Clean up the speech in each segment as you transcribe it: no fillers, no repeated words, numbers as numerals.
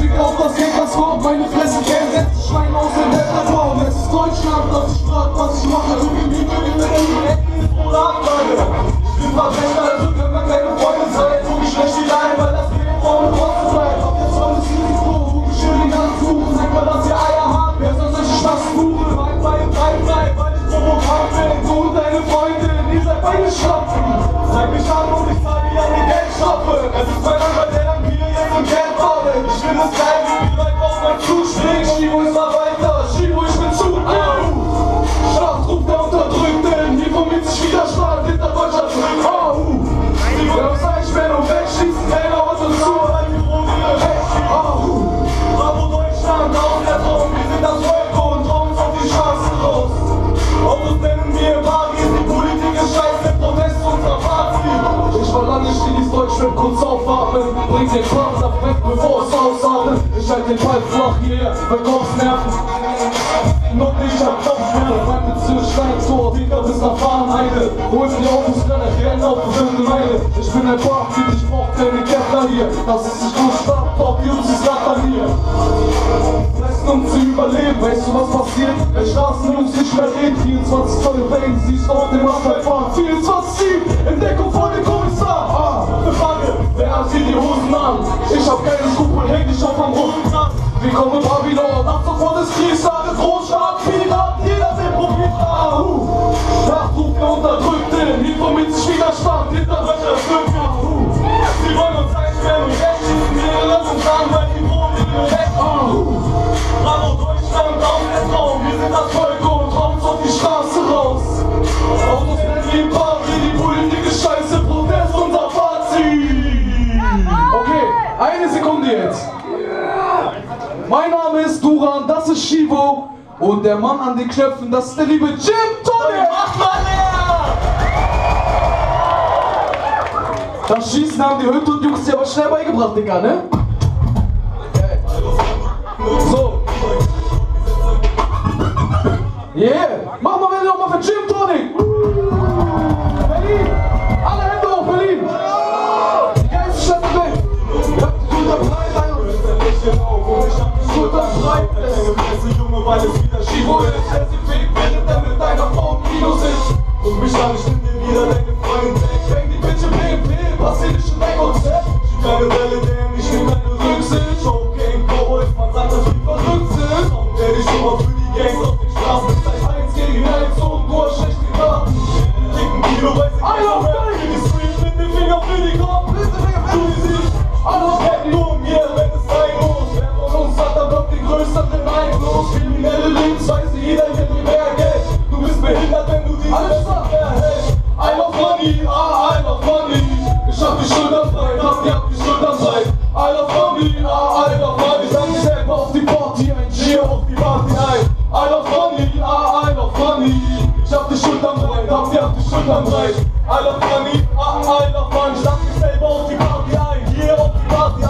fick auf das Geld, was kommt, meine Fresse kennt. Setz Schwein aus dem Wetterraum. Es ist Deutschland, das ich frag, was ich mache. Du gib mir oder Abfrage. Ich bin Verbrecher, also können wir keine Freunde sein. So wie schlecht die Leine, weil das Leben vor mir trotzdem bleibt. Auf der Sonne ist Risiko, wo ich schön die Hand suchen. Sag mal, dass ihr Eier habt, wer soll solche Schwachsbuche? Weil ich provokant bin. Du und deine Freundin, ihr seid beide Schlappen. Zeig mich an und ich zahle dir eine Geldstrafe. Es ist mein Anwalt, der dann wieder jetzt im Geld baue. Ich finde es geil, wie die Leute auf mein Zug springen. Schiebo ist mal weiter, Schiebo, ich bin zu. Schlachtruf der Unterdrückten, hier womit sich Widerstand hinter Deutschland drückt. Wer sag ich, wenn du wegschießt, keiner was uns zu, weil die Drohne weg. Bravo Deutschland, auf der Traum, wir sind das Volk und trauen uns auf die Straßen raus. Autos nennen wir Paris, die Politik ist scheiße, Protest unser Fazit. Ich verlange Stilis Deutschrap kurz aufatmen, bringt den Panzer weg, bevor es ausatmet. Ich halt den Ball flach hierher, bei Kopfnerven. Noch nicht am Kopfschmerzen, mein Bezirk Steintor, Digga bis nach Farnheide. Hol mir die Autos, rennen auf die Meile. Ich bin ein Barfied, ich brauch keine Kettler hier. Das ist nicht nur Stadtpop, Jungs, ist Rattanier. Fressen um zu überleben, weißt du was passiert? Wenn Straßenjungs nicht mehr reden, 24 Zoll Wellen, siehst du auf dem Asphalt fahren. 24-7, Entdeckung vor dem Kommissar. Eine Frage, wer hat hier die Hosen an? Ich hab keine Skrupel, häng dich auf am roten Rad. Wir kommen Babylon, ab sofort ist Kriegslage, Großstadt, Piraten, jeder will Profit haben. Nachruf der Unterdrückten, hier womit sich Widerstand hinter Löcher drücken. Sie wollen uns einsperren und wegschießen, wir lassen uns an, weil die Drohnen weg. Bravo Deutschland, auf der Traum, wir sind das Volk und trauen uns auf die Straße raus. Autos werden wie im Park, die Politik ist scheiße, Protest unser Fazit. Okay, eine Sekunde jetzt. Mein Name ist Duran, das ist Shivo und der Mann an den Knöpfen, das ist der liebe Jim Tony. Mach mal leer! Das Schießen haben die Hütte und Jungs dir aber schnell beigebracht, Digga, ne? So. Yeah! Mach mal wieder nochmal für Jim Tony! Berlin! Alle Hände hoch, Berlin! Die geilste Stadt der Welt! Schultern Junge, weil es wieder Shivo ist. Der sie fegt, während er mit deiner Frau im Kino sitzt. Und mich an, ich nimm dir wieder deine Freundin weg. Fäng die Bitch im PMP, passiert nicht in dein Konzept. Schieb keine Welle, denn ich nehm deine Rücksicht. Showgame, Cowboys, man sagt, dass wir verrückt sind. Und der dich immer für die Gangs auf den Straßen ist gleich 1 gegen 1 und du hast schlechte Karten. Dicken Kilo, weiß ich nicht, so Rap für die Street mit dem Finger für die Kopf. Du siehst, alles geht nur um mir, wenn es sein muss. Wer von uns hat dann doch den größeren Einfluss? Kriminelle Lebensweise, jeder gibt mir mehr Geld. Du bist behindert, wenn du diese Sache erhältst. I love money, I love money. Ich hab die Schultern frei, hab die Schultern frei. I love money, I love money. Sag ich selber auf die Party ein, G auf die Party ein. I love money, I love money. Ich hab die Schultern breit, hab die Schultern breit. I love money, I love money. Ich sag mich selber auf die Party ein, hier auf die Party ein.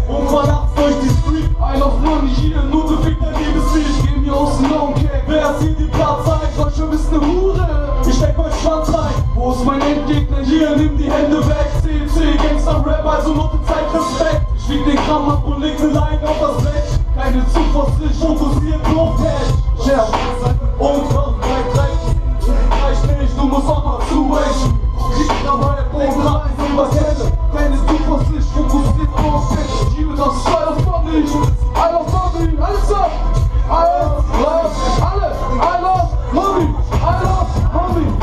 Und man nachts durch die Street. I love money, jede Minute fickt ein Liebeslied. Geh mir aus dem Long Cake, wer sieht die Platz ein? Deutschland ist ne Hure, ich steck mein Schwanz rein. Wo ist mein Endgegner? Hier, nimm die Hände weg. CC, Gangster-Rap, also Note, Zeit, Respekt. Ich wieg den Kram ab und leg ne Line auf das Blech. Keine Zuversicht, fokussiert, no Cash. Scherz, und noch reicht nicht, du musst auch mal zuweichen. Krieg dabei, oben rein, übers Hände. Keine Zuversicht, fokussiert, no Cash. Liebe das I love money, I love money, alles ab. I love money, I love money, I love money.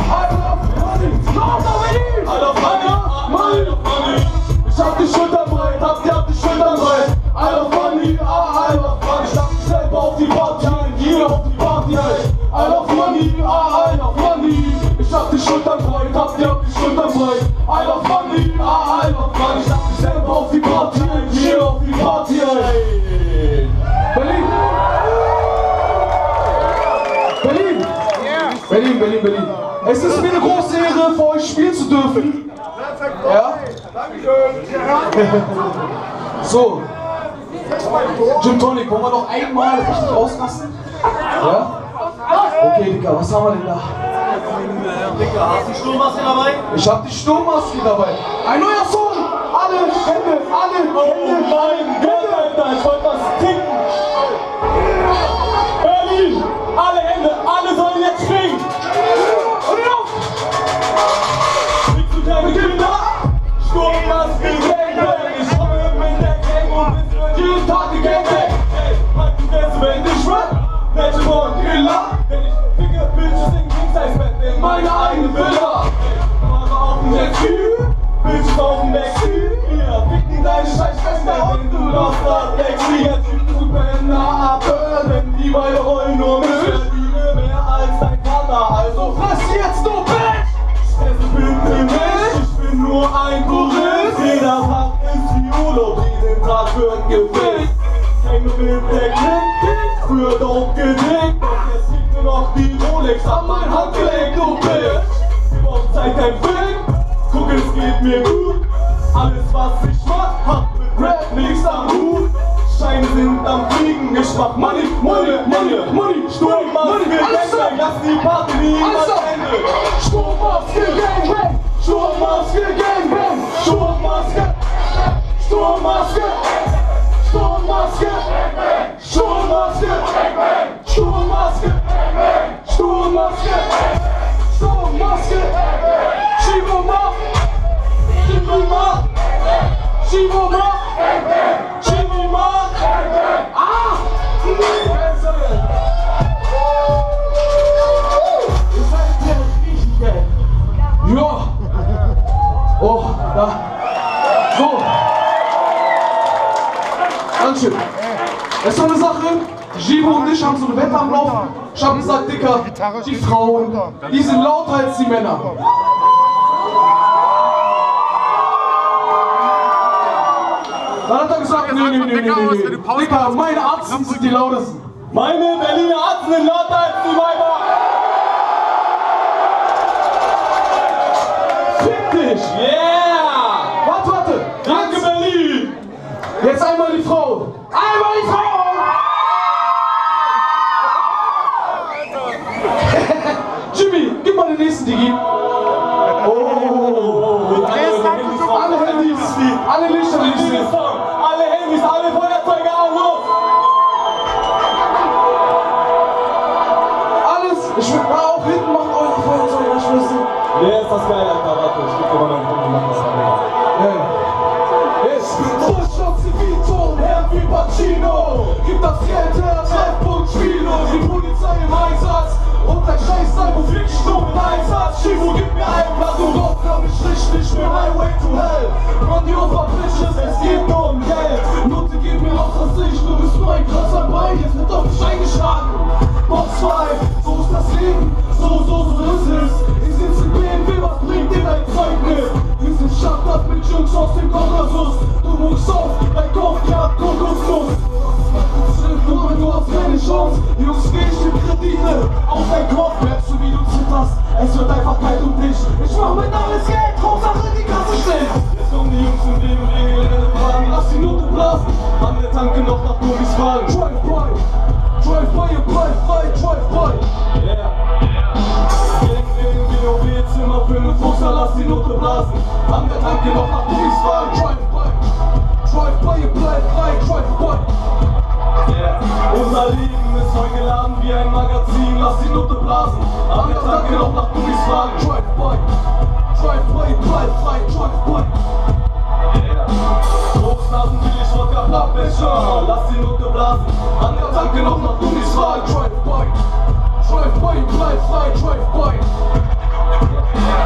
I love money. Ich hab die Schultern breit, hab die Schultern breit. I love money, I love money. Ich hab mich selber auf die Party ein, jeder auf die Party ein. I love money, I love money. Ich hab die Schultern breit, hab die Schultern breit. I love money, I love money. Ich hab mich selber auf die Party ein, jeder auf die Party ein. Berlin! Berlin! Berlin, Berlin, Berlin. Es ist mir eine große Ehre, für euch spielen zu dürfen. Ja? Dankeschön. So. Gin Tonic, wollen wir noch einmal richtig ausrasten? Ja? Okay, Digga, was haben wir denn da? Digga, hast du die Sturmmaske dabei? Ich hab die Sturmmaske dabei. Ein neuer Song! Alle Hände, alle Hände, alle Hände! wird gefickt. Hängen mit der Klick, früher doof gedickt. Doch jetzt liegt nur noch die Rolex an mein Handgelenk, du Bitch. Die Woche zeigt ein Film, guck es geht mir gut. Alles was ich mach, hat mit Rap nichts am Hut. Scheine sind am Fliegen, ich mach Money, Money, Money, Money. Sturmmaske, Gangbang, lass die Party niemals Ende. Sturmmaske, Gangbang, Sturmmaske, Gangbang, Sturmmaske, Sturmmaske, Sturmmaske, Sturmmaske, Sturmmaske, Sturmmaske, Sturmmaske, Shiboma, Shiboma, Shiboma, Shiboma, ah! Ihr seid der Griechengeld. Ja. Oh, da. So. Dankeschön. Es ist so eine Sache, Gibo und ich haben so eine Wette am Laufen. Ich hab gesagt, Dicker, die Frauen, die sind lauter als die Männer. Dann hat er gesagt, nee. Dicker, meine Arzten sind die lautesten. Meine Berliner Arzten sind lauter als die Weiber. Fick dich! Yeah! Warte! Danke Berlin! Jetzt einmal die Frau! Einmal die Frau! Jimmy, gib mal den nächsten Digi. Alle Lichter, die ich sehe. Alle Handys, alle Feuerzeuge auch los! Alles! Ich will mal auch hinten, macht eure Feuerzeuge, ich weiß nicht. Nee, ist das geil, Alter, warte, ich geb dir mal meinen Kunden, mach das an. Ich bin Großstadt Civito, Herr wie Pacino. Gib das Geld her, Treffpunkt Spilo. Die Polizei im Einsatz und dein Scheiß-Albo fliegt stumm im Einsatz. Chivo, gib mir einen Blatt und rauf, glaub ich richtig, ich bin Highway to Hell. Grandioser Bitches, es geht nur um Geld. Nutte, gib mir aus der Sicht, du bist nur ein krasser Bein, jetzt wird auf mich eingeschlagen. Box 2, so ist das Leben, so ist es. Ich sitz in BMW, was bringt dir dein Zeug mit? Wir sind Stadtland mit Jungs aus dem Kaukasus. Du muckst auf, dein Kopf jagt Kokosnuss. Du hast keine Chance, Jungs, geh ich dir Kredite auf dein Kopf, merkst du wie du zitterst, es wird einfach kalt um dich. Ich mach mit alles Geld, Hauptsache die Kasse steht. Jetzt kommen die Jungs im BMW, Gelände fahren, lass die Note blasen, an der Tanke noch nach Gummis fragen. Drive-by, ihr bleibt frei, Drive-by. Yeah. Gegen WoW, Zimmer 5, lass die Note blasen, an der Tanke noch nach Gummis fragen. Drive-by, ihr bleibt frei, Drive-by. Yeah. Unser Leben ist voll geladen wie ein Magazin, lass die Note blasen, an der Tanke noch nach Gummis fragen. Drive-by, bleib frei, Drive-by. Yeah. Großnasen will ich Wodka, Pappbecher, lass die Note blasen, an der Tanke noch nach Gummis fragen. Drive-by, bleib frei, Drive-by.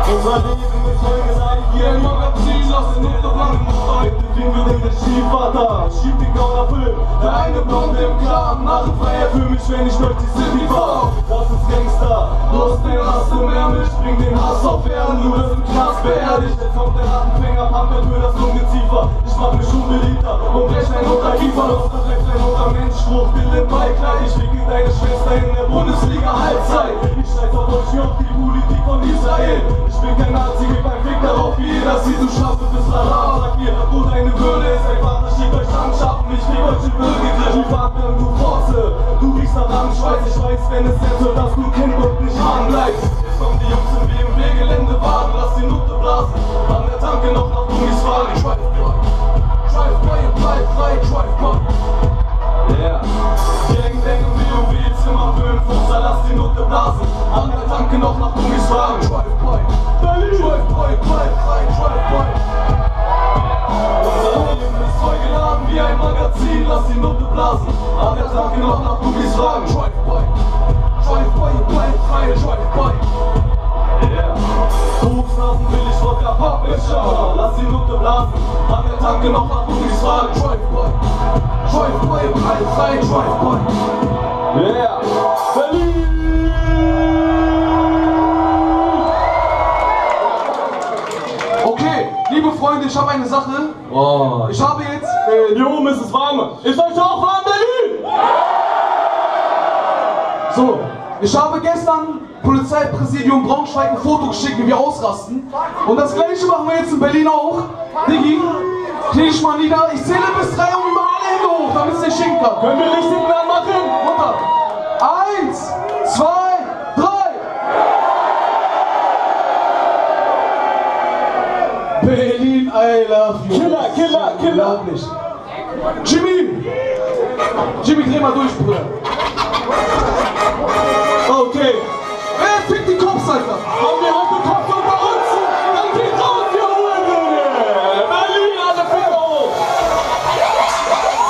Unser Leben ist voll geladen wie ein Magazin, lass die Note blasen. Heute kriegen wir den Stiefvater, schieb die Gauner Film. Der eine Blonde im Clan, Narrenfreiheit für mich, wenn ich durch die City fahr. Das ist Gangster, du hast den Hass im Ärmel, ich bring den Hass auf Erden, du wirst im Knast beerdigt. Jetzt kommt der Rattenfänger, Pampert für das Ungeziefer. Ich mach mich unbeliebter und brech dein Unterkiefer. Los, da bleibt dein Untermenschspruch, Bill im Beikleid. Ich ficke deine Schwester in der Bundesliga Halbzeit. Ich scheiß auf euch wie auf die Politik von Israel. Ich bin kein Nazi, gib ein Fick darauf, wie jeder sieht, du Schaffe bis Salam. Sag mir, wo deine Würde ist, ein Vater schickt euch Landschatten. Ich fick euch in Würgegriff, die Partner, du Fotze. Du riechst nach Angstschweiß, ich weiß, wenn es jetzt wird, dass du Kind und nicht Mann bleibst. Jetzt kommen die Jungs im BMW-Gelände warten, lass die Nutte blasen, an der Tanke noch nach Gummis fahren. Drive-by, bleib frei, Drive-by. Yeah. Gangbang und WoW, Zimmer 5, lass die Nutte blasen, an der Tanke noch nach Gummis fahren. Drive-by, bleib frei, Drive-by. Unser Leben ist voll geladen wie ein Magazin, lass die Nutte blasen, an der Tanke noch nach Gummis fahren. Drive-by, bleib frei, Drive-by. Yeah. Berufsnasen will ich Wodka, Pappbecher, lass die Nutte blasen, an der Tanke noch nach Gummis fahren. Drive-by, bleib frei, Drive-by. Yeah. Berlin! Okay, liebe Freunde, ich habe eine Sache. Ich habe jetzt Hier oben ist es warm. Ist euch auch warm, Berlin? So, ich habe gestern Polizeipräsidium Braunschweig ein Foto geschickt, wie wir ausrasten. Und das gleiche machen wir jetzt in Berlin auch. Diggi, knie dich mal nieder. Ich zähle bis 3 und über alle Hände hoch, damit es nicht schicken kann. Können wir Lichtsignal machen? Runter. 1, 2, 3. Berlin, I love you. Killer, Killer, Killer. Unglaublich. Jimmy, dreh mal durch, Bruder. Okay. Wer fickt die Cops, Alter? Haben wir heute Cops unter uns? Dann geht raus, ihr Hurensohne! Berlin, alle Finger hoch!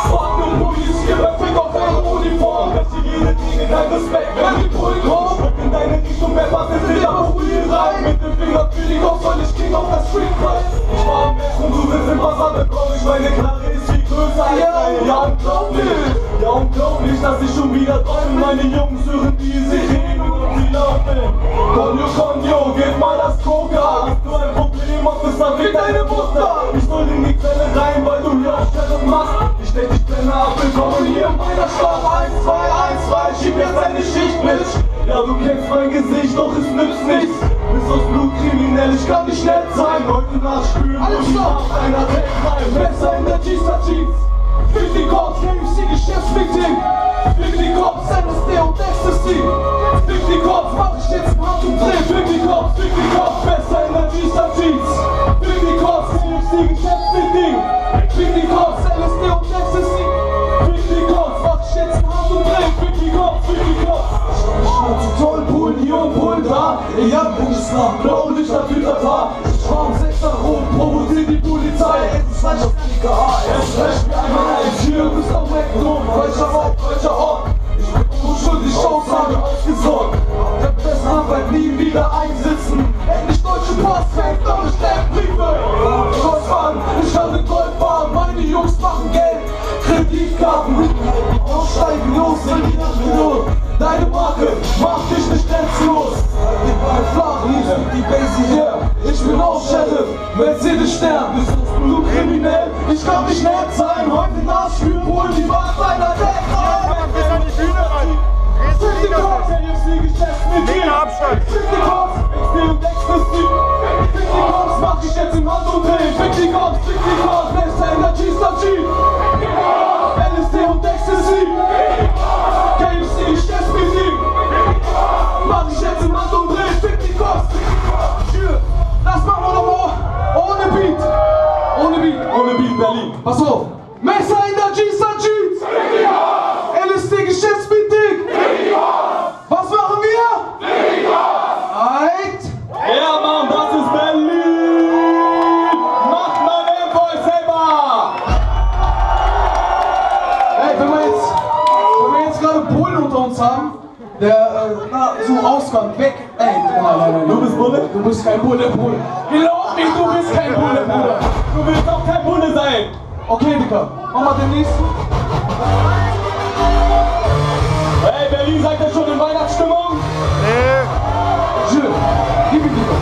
Fuck the police, gib ein Fick auf eure Uniform. Welche jede Dinge, dein Respekt. Wenn die Bullen kommen, rück in deine Richtung, wer was ist, will aber Bullen rein. Mit dem Finger für die Cops, soll ich King auf das Street bleiben. Ich war am Meer und du willst im Wasser bekommen. Ich meine Knarre ist viel größer als deine. Ja, unglaublich! Ja, unglaublich, dass ich schon wieder träume. Meine Jungs hören die Sirenen und sie laufen. Konjo, gib mal das Coca. Hast du ein Problem, Officer, fick deine Mutter. Ich soll in die Zelle rein, weil du hier Aufstellung machst. Ich steck dich Brenne ab, willkommen hier in meiner Stadt. 1, 2, 1, 2, schieb jetzt deine Schicht mit. Ja, du kennst mein Gesicht, doch es nützt nichts. Bist aus Blut kriminell, ich kann nicht nett sein. Heute Nacht spüren, alles klar, einer Tag rein. Besser in der G-Star-Jeans. Fick die Cops, KFC, Geschäftsmeeting. Fick die Cops, NSD und Ecstasy. Fick die Cops, mach ich jetzt ein Handumdreh. Fick die Cops, besser in der G-Star-Jeans. Fick die Cops, KFC, Geschäftsmeeting. Fick die Cops, LSD und Ecstasy. Fick die Cops, mach ich jetzt ein Handumdreh. Fick die Cops, Schnauze toll, Polen hier und Polen da. Ich hab Bundesland, Blaulichter für Tatar. Schwarm 6er rot, provoziert die Polizei. Es ist falsch auf KKA, es reicht mir einmal eins. Hier bist auch weggenommen, falscher Ort, falscher Ort. Ich bin unschuldig, Aussage ausgesorgt. Auf der besten Arbeit nie wieder einsitzen. Endlich deutsche Pass, fängt eure Steckbriefe. Goldfahren, ich kann den Goldfahren, meine Jungs machen Geld. Kreditkarten, aussteigen, los, in die Nacht. Deine Marke, mach dich nicht grenzenlos. Den Ball flach, die Base hier. Ich bin auch Sheriff, Mercedes-Stern. Bist du Blutkriminell? Ich kann nicht nett sein. Heute Nacht spüren wohl die Macht deiner Deck rein. Bis an die Bühne rein. Fick die Cops, KFC-Geschäft mit dir. Abstand. Fick die Cops, XD und Ecstasy. Fick die Cops, mach ich jetzt im Handumdrehen. Fick die Cops, besser in der G-Star-G. LSD und Ecstasy. KFC-Geschäftsmeeting. Mach ich jetzt im Handumdrehen. Fick die Cops. Das machen wir doch mal ohne Beat. Ohne Beat, Berlin. Pass auf. Messer in der G-Star-Jeans. LSD Geschäftsmeeting. Was machen wir? Right. Ja, Mann, das ist Berlin. Macht mal den Boy selber. Ey, wenn wir jetzt gerade Polen unter uns haben, der so Ausgang weg. Ey, nein. Du bist Bulle? Du bist kein Bulle, Bruder. Glaub nicht, du bist kein Bulle, Bruder. Du willst auch kein Bulle sein. Okay, Digga, mach mal den nächsten. Hey, Berlin, seid ihr schon in Weihnachtsstimmung? Nee. Schön. Gib ihn, Digga.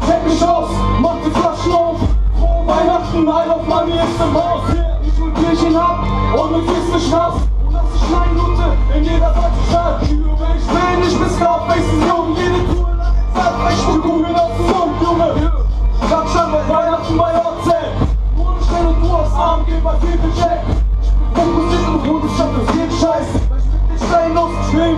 Check mich aus, mach die Flaschen auf. Frohe Weihnachten, Heil auf Money ist im Haus. Hier, ich hol Bierchen ab und mit Kiste Schnaps. Und lass ich Schneidnute in jeder deutschen Stadt. Ich bin nicht bis Scarface, Jungen, jede Tour lange Zeit. Ich will Kugeln aus dem Mund, Junge. Klatschern bei Weihnachten bei Hotzell. Nur schnell und du aufs Armgeber, gib den Check. Ich bin fokussiert und rund, ich hab das jeden Scheiß. Weil ich mit den Steinen aus, ich will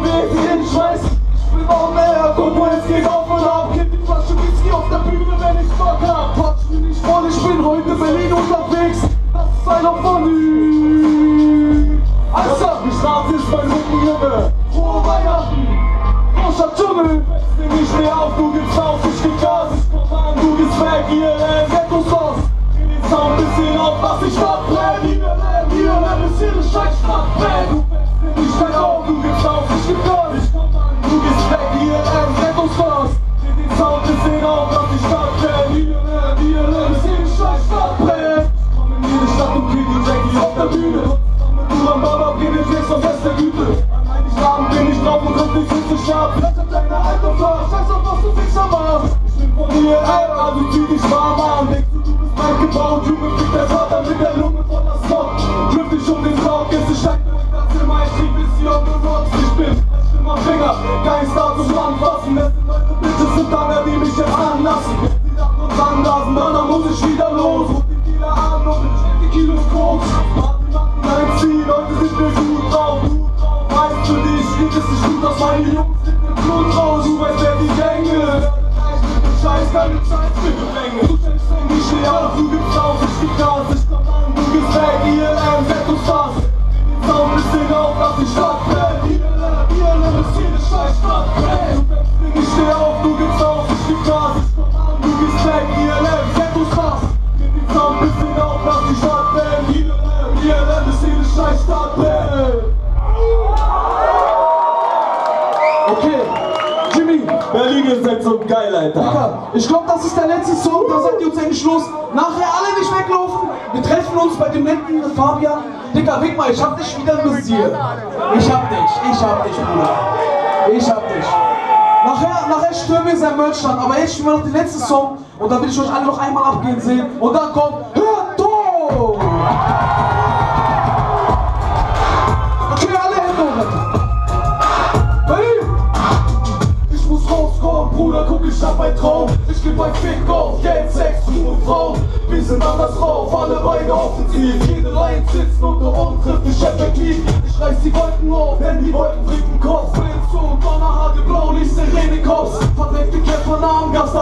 jeden Scheiß. Ich bin auch näher, guck mal, es geht auf und ab. Kind die Flasche Whisky auf der Bühne, wenn ich Bock hab. Quatsch mich nicht voll, ich bin heute Berlin unterwegs. Das ist einer von ihm. Also, die Straße ist mein Rücken, Junge. Frohe Weihnachten, großer Dschungel. Fängst dir nicht mehr auf, du gibst aus, ich geb Gas. Ich komm an, du gehst weg, hier Ghetto-Sauce. Dreh den Sound bisschen auf, was ich verbrenne. Hier ist jede Scheißstadt, du fängst dir nicht mehr auf, du gibst aus, ich geb Gas. Ich komm an, du gehst weg, hier Ghetto-Sauce. Dreh den Sound bisschen auf, was ich verbrenne. Hier ist jede Scheißstadt, ich komm in jede Stadt und krieg die Jackie auf der Bühne. Du am Baba, penetrierst von bester Güte. An meinen Namen bin ich drauf und nicht so scharf. Vielleicht hat deine alte Frau, scheiß auf was du Fixer warst. Ich bin von dir, ey, also zieh dich warm an. Denkst du, du bist Bau, Junge, kriegt der Vater mit der Lunge voller Smog. Trifft dich um den Traum, Gäste steigt durch das Zimmer, ich krieg bis hier auf den Rocks. Ich bin ein schlimmer Finger, kein Star zum Anfassen. Es sind Leute, Bitches sind Danger, die mich jetzt anlassen. Sie dachten uns anlassen, dann muss ich wieder los. Ruf die Kieler an und stell die Kilos Koks. Party machen ein Ziel, heute sind wir gut drauf. Weißt für dich, geht es nicht gut aus, meine Jungs sind im Blut raus. Du weißt, wer die Gänge. Scheiß, keine Zeit für Gefänge. Du schenkst ein, ich steh auf, du gibst auf, ich geb Gas. Ich komm an, du gehst weg, ILM, Fett und Spaß. Den Sound bisschen auf, lass die Stadt brennt. ILM ist jede scheiß Stadt brennt. Du fängst Ding, ich steh auf, du gibst auf, ich geb Gas. Ich komm an, du gehst weg, ILM, Fett und Spaß. Den Sound bisschen auf, lass die Stadt brennt. ILM ist jede scheiß Stadt brennt. Okay, Jimmy. Berlin ist halt so geil, Alter. Digga, ich glaube, das ist der letzte Song, da sagt ihr uns endlich Schluss. Nachher alle nicht weglaufen. Wir treffen uns bei dem netten Fabian. Digga, weg mal, ich hab dich wieder im Visier. Ich hab dich, Bruder. Ich hab dich. Nachher stören wir sein Merchstand, aber jetzt spielen wir noch den letzten Song und dann will ich euch alle noch einmal abgehen sehen. Und dann kommt Hörton! Okay, alle Hände hoch. Bruder, guck, ich hab ein Traum. Ich geb ein Fick auf Geld, Sex, Ruhe, Frau. Wir sind anders drauf, alle beide offensiv. Jede Reihe sitzt unter uns, trifft mich effektiv. Ich reiß die Wolken auf, denn die Wolken trinken Kopf. Blitz und Donnerhagel, Blaulicht, Sirene, Cops. Verdreckte Kämpfer, Namen, Gast.